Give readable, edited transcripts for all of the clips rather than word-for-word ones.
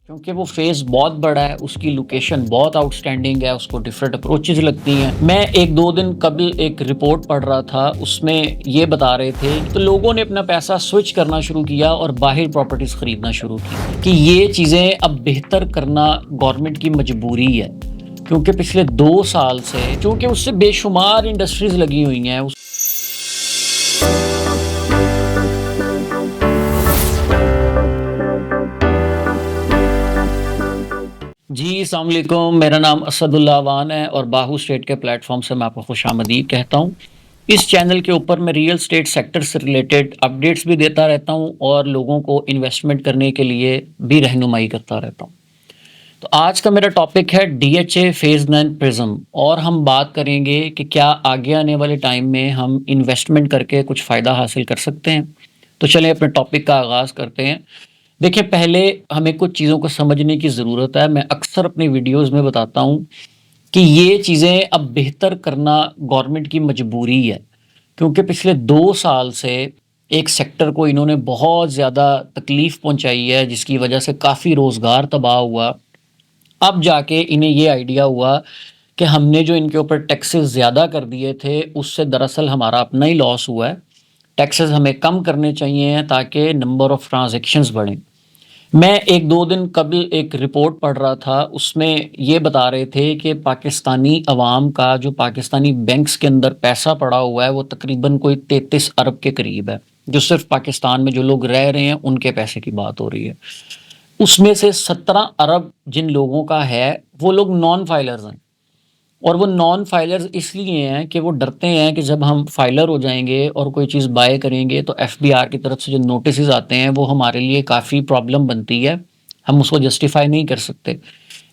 क्योंकि वो फेस बहुत बड़ा है, उसकी लोकेशन बहुत आउटस्टैंडिंग है, उसको डिफरेंट अप्रोचेज़ लगती हैं। मैं 1-2 दिन कबल एक रिपोर्ट पढ़ रहा था, उसमें ये बता रहे थे तो लोगों ने अपना पैसा स्विच करना शुरू किया और बाहर प्रॉपर्टीज़ खरीदना शुरू की कि ये चीज़ें अब बेहतर करना गवर्नमेंट की मजबूरी है। क्योंकि पिछले 2 साल से चूँकि उससे बेशुमार इंडस्ट्रीज़ लगी हुई हैं। जी, अस्सलाम वालेकुम। मेरा नाम असदुल्ला अवान है और बाहू स्टेट के प्लेटफॉर्म से मैं आपको खुशामदीद कहता हूँ। इस चैनल के ऊपर मैं रियल एस्टेट सेक्टर से रिलेटेड अपडेट्स भी देता रहता हूँ और लोगों को इन्वेस्टमेंट करने के लिए भी रहनुमाई करता रहता हूँ। तो आज का मेरा टॉपिक है डीएचए फेज़ 9 प्रिज्म और हम बात करेंगे कि क्या आगे आने वाले टाइम में हम इन्वेस्टमेंट करके कुछ फ़ायदा हासिल कर सकते हैं। तो चलें अपने टॉपिक का आगाज़ करते हैं। देखिए, पहले हमें कुछ चीज़ों को समझने की ज़रूरत है। मैं अक्सर अपनी वीडियोज़ में बताता हूँ कि ये चीज़ें अब बेहतर करना गवर्नमेंट की मजबूरी है। क्योंकि पिछले 2 साल से एक सेक्टर को इन्होंने बहुत ज़्यादा तकलीफ़ पहुँचाई है, जिसकी वजह से काफ़ी रोज़गार तबाह हुआ। अब जाके इन्हें ये आइडिया हुआ कि हमने जो इनके ऊपर टैक्सेस ज़्यादा कर दिए थे, उससे दरअसल हमारा अपना ही लॉस हुआ है। टैक्सेस हमें कम करने चाहिए ताकि नंबर ऑफ़ ट्रांज़ैक्शंस बढ़ें। मैं 1-2 दिन कबल एक रिपोर्ट पढ़ रहा था, उसमें ये बता रहे थे कि पाकिस्तानी अवाम का जो पाकिस्तानी बैंक्स के अंदर पैसा पड़ा हुआ है, वो तकरीबन कोई 33 अरब के करीब है। जो सिर्फ़ पाकिस्तान में जो लोग रह रहे हैं, उनके पैसे की बात हो रही है। उसमें से 17 अरब जिन लोगों का है, वो लोग नॉन फाइलर्स हैं। और वो नॉन फाइलर्स इसलिए हैं कि वो डरते हैं कि जब हम फाइलर हो जाएँगे और कोई चीज़ बाय करेंगे तो एफबीआर की तरफ से जो नोटिसेस आते हैं वो हमारे लिए काफ़ी प्रॉब्लम बनती है। हम उसको जस्टिफ़ाई नहीं कर सकते।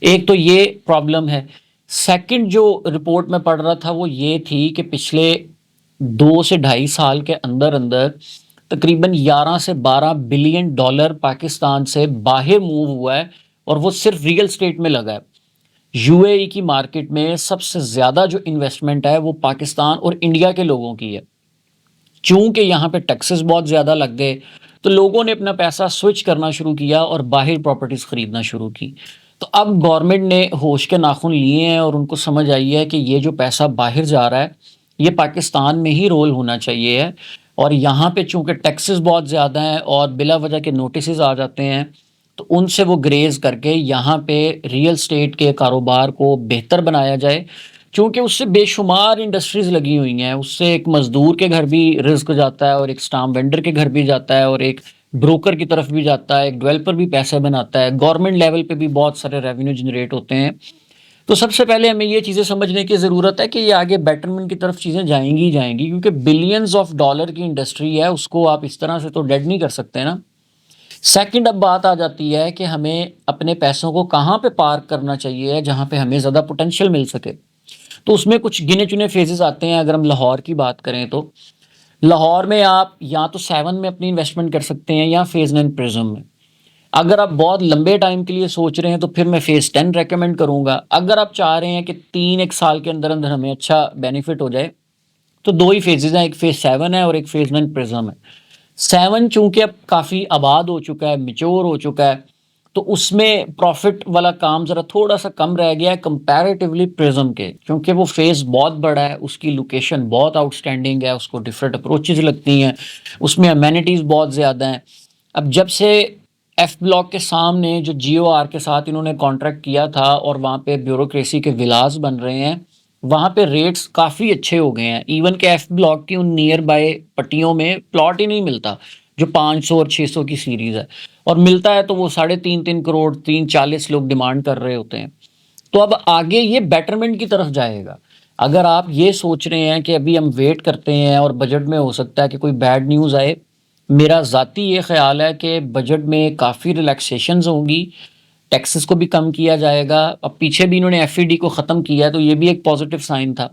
एक तो ये प्रॉब्लम है। सेकंड जो रिपोर्ट मैं पढ़ रहा था वो ये थी कि पिछले 2 से ढाई साल के अंदर-अंदर तकरीबन 11 से 12 बिलियन डॉलर पाकिस्तान से बाहर मूव हुआ है और वो सिर्फ़ रियल एस्टेट में लगा है। यूएई की मार्केट में सबसे ज़्यादा जो इन्वेस्टमेंट है वो पाकिस्तान और इंडिया के लोगों की है। चूँकि यहाँ पे टैक्सेस बहुत ज़्यादा लग गए, तो लोगों ने अपना पैसा स्विच करना शुरू किया और बाहर प्रॉपर्टीज़ खरीदना शुरू की। तो अब गवर्नमेंट ने होश के नाखून लिए हैं और उनको समझ आई है कि ये जो पैसा बाहर जा रहा है, ये पाकिस्तान में ही रोल होना चाहिए है। और यहाँ पे चूँकि टैक्सेस बहुत ज़्यादा हैं और बिला वजह के नोटिसेस आ जाते हैं, तो उनसे वो ग्रेज़ करके यहाँ पे रियल एस्टेट के कारोबार को बेहतर बनाया जाए। चूँकि उससे बेशुमार इंडस्ट्रीज़ लगी हुई हैं, उससे एक मज़दूर के घर भी रिज़्क जाता है और एक स्टाम्प वेंडर के घर भी जाता है और एक ब्रोकर की तरफ भी जाता है, एक डेवलपर भी पैसा बनाता है, गवर्नमेंट लेवल पे भी बहुत सारे रेवेन्यू जनरेट होते हैं। तो सबसे पहले हमें ये चीज़ें समझने की ज़रूरत है कि ये आगे बेटरमेंट की तरफ चीज़ें जाएँगी ही जाएँगी, क्योंकि बिलियंस ऑफ डॉलर की इंडस्ट्री है, उसको आप इस तरह से तो डेड नहीं कर सकते ना। सेकंड अब बात आ जाती है कि हमें अपने पैसों को कहाँ पे पार्क करना चाहिए, जहाँ पे हमें ज़्यादा पोटेंशियल मिल सके। तो उसमें कुछ गिने-चुने फ़ेज़ेज़ आते हैं। अगर हम लाहौर की बात करें तो लाहौर में आप या तो 7 में अपनी इन्वेस्टमेंट कर सकते हैं या फ़ेज़ 9 प्रिज़्म में। अगर आप बहुत लंबे टाइम के लिए सोच रहे हैं तो फिर मैं फ़ेज़ 10 रिकमेंड करूँगा। अगर आप चाह रहे हैं कि 3-1 साल के अंदर-अंदर हमें अच्छा बेनिफिट हो जाए, तो 2 ही फ़ेज़ेज़ हैं, एक फ़ेज़ 7 है और एक फ़ेज़ 9 प्रिज़्म है। 7 चूँकि अब काफ़ी आबाद हो चुका है, मैच्योर हो चुका है, तो उसमें प्रॉफ़िट वाला काम ज़रा थोड़ा-सा कम रह गया है कंपैरेटिवली प्रिज़्म के। क्योंकि वो फ़ेज़ बहुत बड़ा है, उसकी लोकेशन बहुत आउटस्टैंडिंग है, उसको डिफरेंट अप्रोचेज़ लगती हैं, उसमें अमेनिटीज़ बहुत ज़्यादा हैं। अब जब से एफ ब्लॉक के सामने जो जीओआर के साथ इन्होंने कॉन्ट्रैक्ट किया था और वहाँ पे ब्यूरोक्रेसी के विलास बन रहे हैं, वहाँ पे रेट्स काफ़ी अच्छे हो गए हैं। इवन के एफ ब्लॉक की उन नियर बाय पट्टियों में प्लॉट ही नहीं मिलता, जो 500 और 600 की सीरीज़ है, और मिलता है तो वो 3.5 करोड़ 340 लोग डिमांड कर रहे होते हैं। तो अब आगे ये बेटरमेंट की तरफ जाएगा। अगर आप ये सोच रहे हैं कि अभी हम वेट करते हैं और बजट में हो सकता है कि कोई बैड न्यूज़ आए, मेरा ज़ाती ये ख़्याल है कि बजट में काफ़ी रिलैक्सेशंस होंगी, टैक्सेस को भी कम किया जाएगा। अब पीछे भी इन्होंने एफईडी को ख़त्म किया है, तो ये भी एक पॉजिटिव साइन था।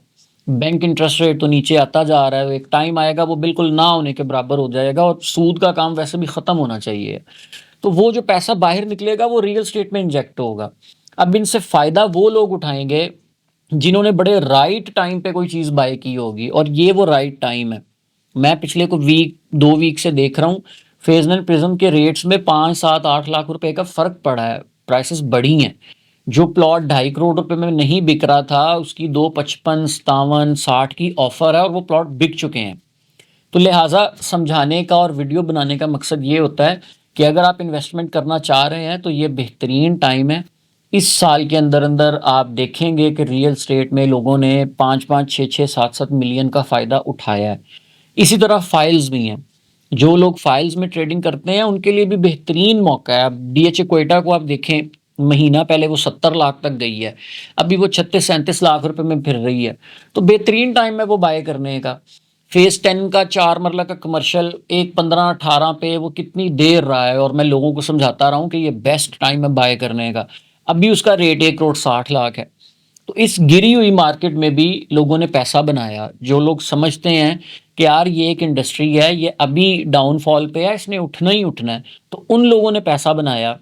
बैंक इंटरेस्ट रेट तो नीचे आता जा रहा है, एक टाइम आएगा वो बिल्कुल ना होने के बराबर हो जाएगा और सूद का काम वैसे भी ख़त्म होना चाहिए। तो वो जो पैसा बाहर निकलेगा वो रियल एस्टेट में इंजेक्ट होगा। अब इनसे फ़ायदा वो लोग उठाएँगे जिन्होंने बड़े राइट टाइम पे कोई चीज़ बाय की होगी, और ये वो राइट टाइम है। मैं पिछले को वीक 2 वीक से देख रहा हूँ, फेज़ 9 प्रिज़्म के रेट्स में 5, 7, 8 लाख रुपए का फ़र्क पड़ा है। प्राइसेस बढ़ी हैं। जो प्लॉट 2.5 करोड़ रुपए में नहीं बिक रहा था, उसकी 2.55, 57, 60 की ऑफर है और वो प्लॉट बिक चुके हैं। तो लिहाजा समझाने का और वीडियो बनाने का मकसद ये होता है कि अगर आप इन्वेस्टमेंट करना चाह रहे हैं तो ये बेहतरीन टाइम है। इस साल के अंदर अंदर आप देखेंगे कि रियल स्टेट में लोगों ने 5-5, 6-6, 7-7 मिलियन का फ़ायदा उठाया है। इसी तरह फाइल्स भी हैं। जो लोग फाइल्स में ट्रेडिंग करते हैं उनके लिए भी बेहतरीन मौका है। अब डीएचए क्वेटा को आप देखें, महीना पहले वो 70 लाख तक गई है, अभी वो 36-37 लाख रुपए में फिर रही है। तो बेहतरीन टाइम है वो बाय करने का। फेज 10 का 4 मरला का कमर्शियल एक 15-18 पे वो कितनी देर रहा है और मैं लोगों को समझाता रहा हूँ कि ये बेस्ट टाइम है बाय करने का। अभी उसका रेट 1 करोड़ 60 लाख है। तो इस गिरी हुई मार्केट में भी लोगों ने पैसा बनाया। जो लोग समझते हैं कि यार ये एक इंडस्ट्री है, ये अभी डाउनफॉल पे है, इसने उठना ही उठना है, तो उन लोगों ने पैसा बनाया।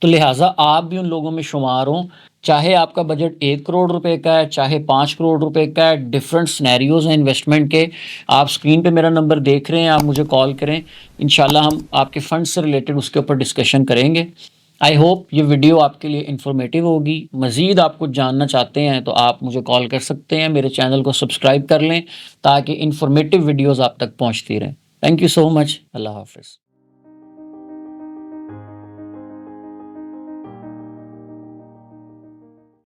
तो लिहाजा आप भी उन लोगों में शुमार हों। चाहे आपका बजट 1 करोड़ रुपए का है, चाहे 5 करोड़ रुपए का है, डिफरेंट सिनेरियोज हैं इन्वेस्टमेंट के। आप स्क्रीन पे मेरा नंबर देख रहे हैं, आप मुझे कॉल करें। इंशाल्लाह हम आपके फंड से रिलेटेड उसके ऊपर डिस्कशन करेंगे। आई होप ये वीडियो आपके लिए इन्फॉर्मेटिव होगी। मज़ीद आप कुछ जानना चाहते हैं तो आप मुझे कॉल कर सकते हैं। मेरे चैनल को सब्सक्राइब कर लें ताकि इन्फॉर्मेटिव वीडियोज़ आप तक पहुँचती रहें। Thank you so much. अल्लाह हाफ़िज़।